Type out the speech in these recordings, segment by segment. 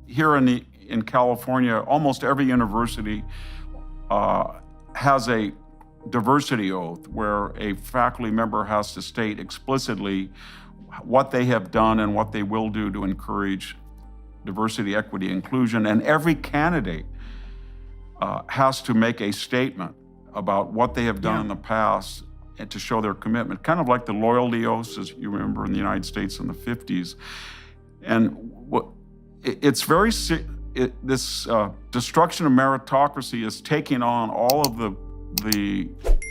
here in California, almost every university has a diversity oath where a faculty member has to state explicitly what they have done and what they will do to encourage diversity, equity, inclusion. And every candidate has to make a statement about what they have done in the past and to show their commitment, kind of like the loyalty oaths, as you remember in the United States in the 50s. And it's very, this destruction of meritocracy is taking on all of the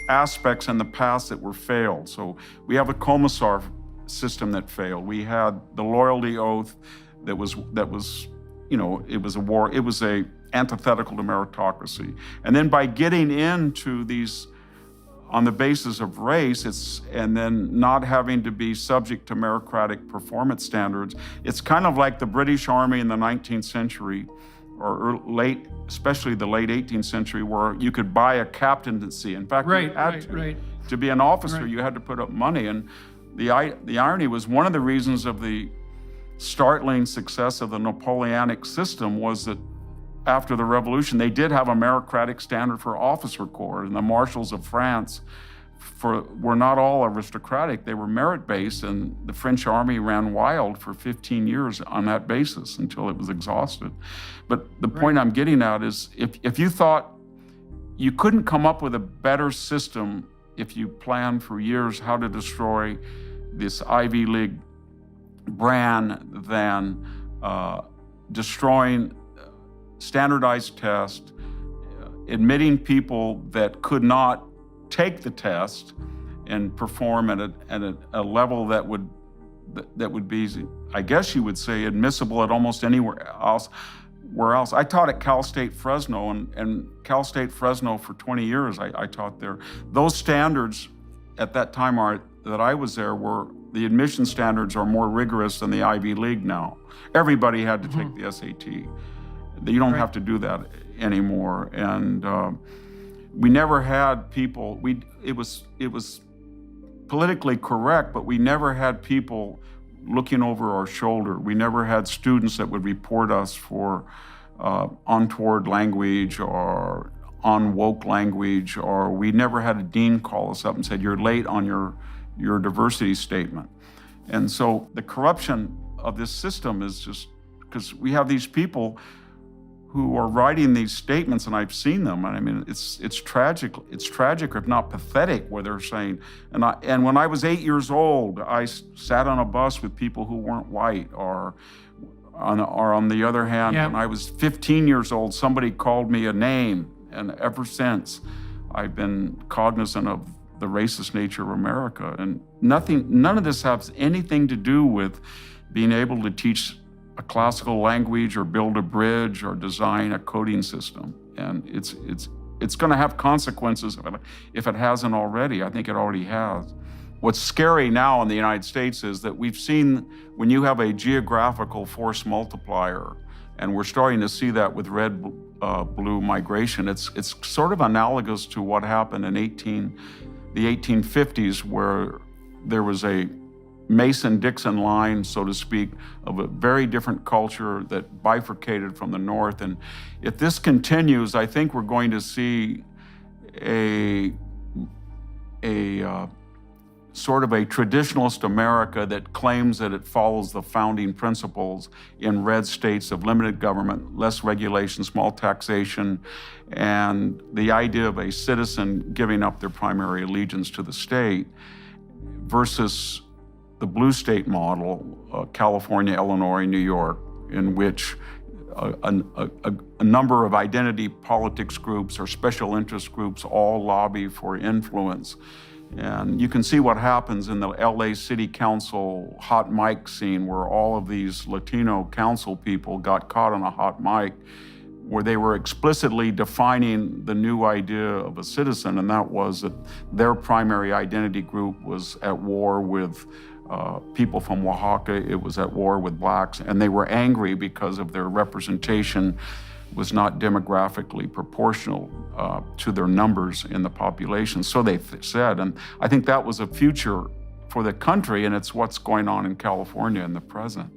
aspects in the past that were failed. So we have a commissar system that failed. We had the loyalty oath that was, you know, it was a antithetical to meritocracy. And then by getting into these on the basis of race, and then not having to be subject to meritocratic performance standards, it's kind of like the British Army in the 19th century, or especially the late 18th century, where you could buy a captaincy. In fact, you had to be an officer, you had to put up money. And the irony was, one of the reasons of the startling success of the Napoleonic system was that after the revolution, they did have a meritocratic standard for officer corps, and the marshals of France were not all aristocratic, they were merit-based, and the French army ran wild for 15 years on that basis until it was exhausted. But the point I'm getting at is, if you thought you couldn't come up with a better system if you planned for years how to destroy this Ivy League brand than destroying standardized tests, admitting people that could not take the test and perform at a level that would be, I guess you would say, admissible at almost anywhere else. I taught at Cal State Fresno, and Cal State Fresno for 20 years I taught there. Those standards at that time that I was there the admission standards are more rigorous than the Ivy League now. Everybody had to take the SAT. You don't have to do that anymore. And we never had people, it was politically correct, but we never had people looking over our shoulder. We never had students that would report us for untoward language or unwoke language, or we never had a dean call us up and said, "You're late on your diversity statement." And so the corruption of this system is just because we have these people who are writing these statements, and I've seen them, and I mean, it's tragic, if not pathetic, where they're saying, and when I was 8 years old, I sat on a bus with people who weren't white, or on the other hand, when I was 15 years old, somebody called me a name, and ever since, I've been cognizant of the racist nature of America. And none of this has anything to do with being able to teach a classical language or build a bridge or design a coding system. And it's going to have consequences if it hasn't already. I think it already has. What's scary now in the United States is that we've seen when you have a geographical force multiplier, and we're starting to see that with red-blue migration. It's sort of analogous to what happened in the 1850s, where there was a Mason-Dixon line, so to speak, of a very different culture that bifurcated from the North. And if this continues, I think we're going to see a sort of a traditionalist America that claims that it follows the founding principles in red states of limited government, less regulation, small taxation, and the idea of a citizen giving up their primary allegiance to the state, versus the blue state model, California, Illinois, New York, in which a number of identity politics groups or special interest groups all lobby for influence. And you can see what happens in the LA City Council hot mic scene, where all of these Latino council people got caught on a hot mic, where they were explicitly defining the new idea of a citizen, and that was that their primary identity group was at war with people from Oaxaca, it was at war with blacks, and they were angry because of their representation was not demographically proportional to their numbers in the population, so they said. And I think that was a future for the country, and it's what's going on in California in the present.